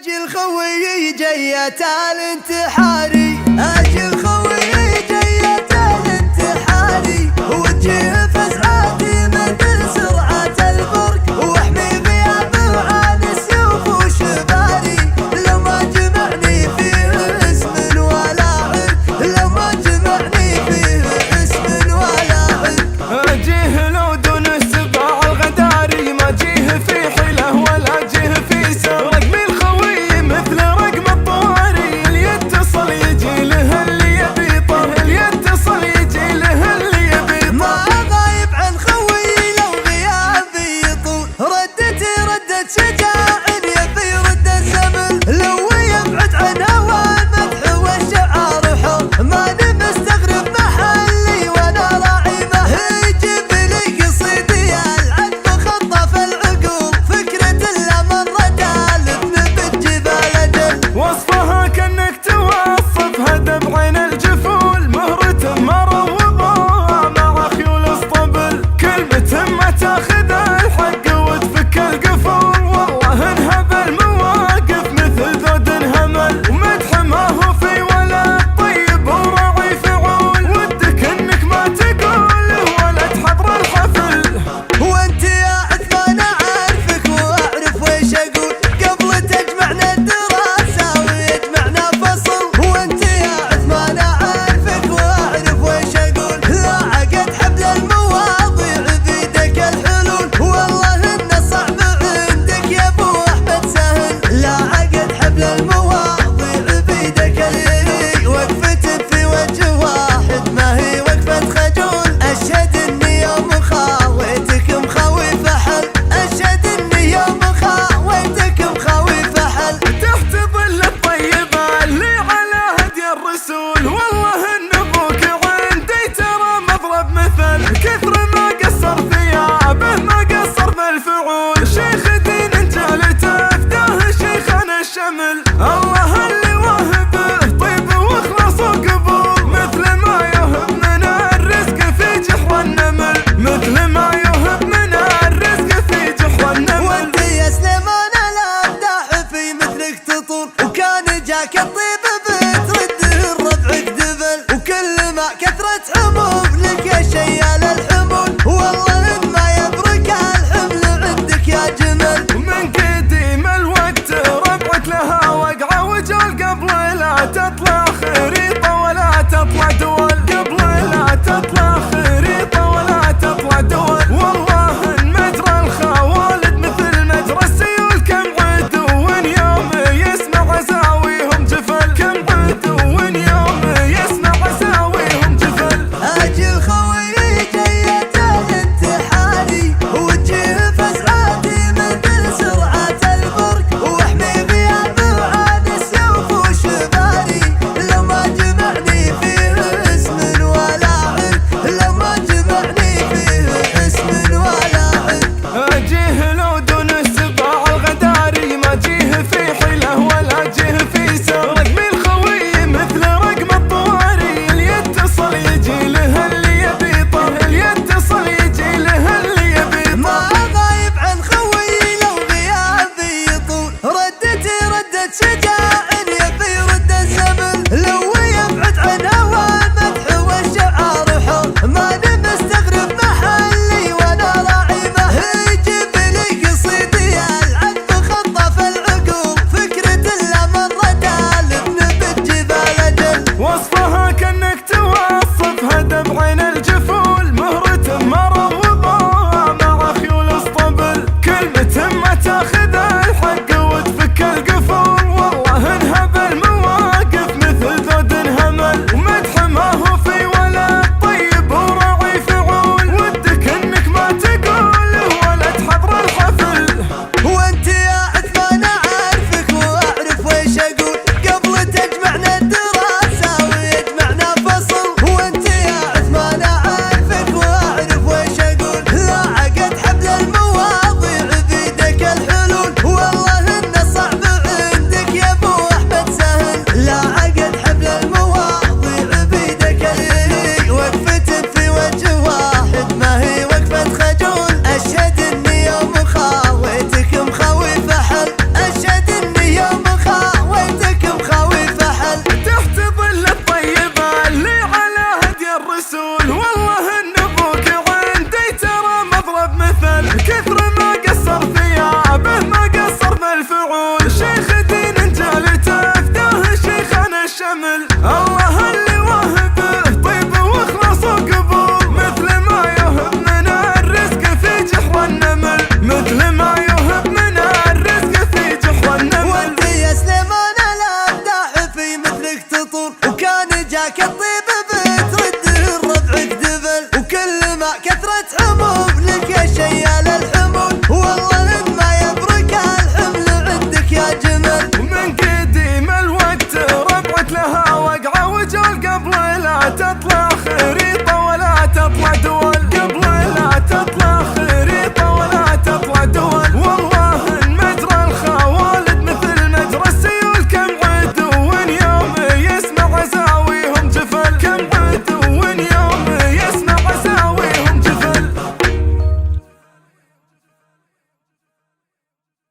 اجي الخوي جيت الانتحاري، اجي الخوي جيت الانتحاري، وجه فزعاتي مثل سرعة البرق، واحمي غيابه عن السيوف وشباري. لو ما جمعني فيه اسم ولا عرق، لو ما جمعني فيه اسم ولا عرق. اجيه لو دون السباع الغداري، ما جيه في حيله ولا جيه في سر. رقم الخوي مثل رقم الطواري، اللي يتصل يجي له اللي يبي طر، اللي يتصل يجي له اللي يبي طر. ما غايب عن خوي لو غيابي يطول، ردتي ردة شجاع يبي رد الزمن. لو يبعد عن هوى المدح والشعار حر، ماني مستغرب محلي وانا راعي مهر. يجيب لي قصيدي العذب خطف العقول، فكرة الا مرت الابن بالجبال اجل. وصفها كانك توصفها دبعين الجفول، مهرة ما روضوها مع خيول اسطبل. كلمة ما تاخذ الحق وتفك القفول، والله انها بالمواقف مثل ذود همل. ومدح ما هو في ولا طيب وراعي فعول، ودك انك ما تقول ولا تحضر الحفل. وانت يا عثمان اعرفك واعرف ويش اقول، قبل تجمعنا الدراسة ويجمعنا فصل. وانت يا عثمان اعرفك واعرف ويش اقول، لا عقد حبل المواضيع بيدك الحلول. والله انه صعب عندك يا ابو احمد سهل، لا عقد حبل المواضيع بيدك الحلول. وقفتك في وجه واحد ما هي وقفة خجول، اشهد اني يوم خاويتك مخاوي فحل، اشهد اني يوم خاويتك مخاوي فحل. تحت ظل الطيبة اللي على هدي الرسول، والله ان ابوك عندي ترى مضرب مثل. كثر ما قصر ثيابه ما قصر بالفعول، شيخ دين جالته فداه شيخنا الشمل. الله اللي وهبه طيب واخلاص وقبول، مثل ما يهب من الرزق في جحر النمل، مثل ما يهب من الرزق في جحر النمل. وانت يا سليمان الامداح في مثلك تطول، وكان جاك الطيب بترده ربعك دبل. وكل ما كثرت حبوب لك يا شيال الحمول، والله ان ما يبرك الحمل عندك يا جمل. ومن قديم الوقت ربعك لها وقعة وجال، قبل لا تطلع خريطة ولا تطلع دول، قبل لا تطلع خريطة ولا تطلع دول. والله ان مجرى الخوالد مثل مجرى السيول، كم عدو يوم يسمع زاويهم جفل. وياك الطيب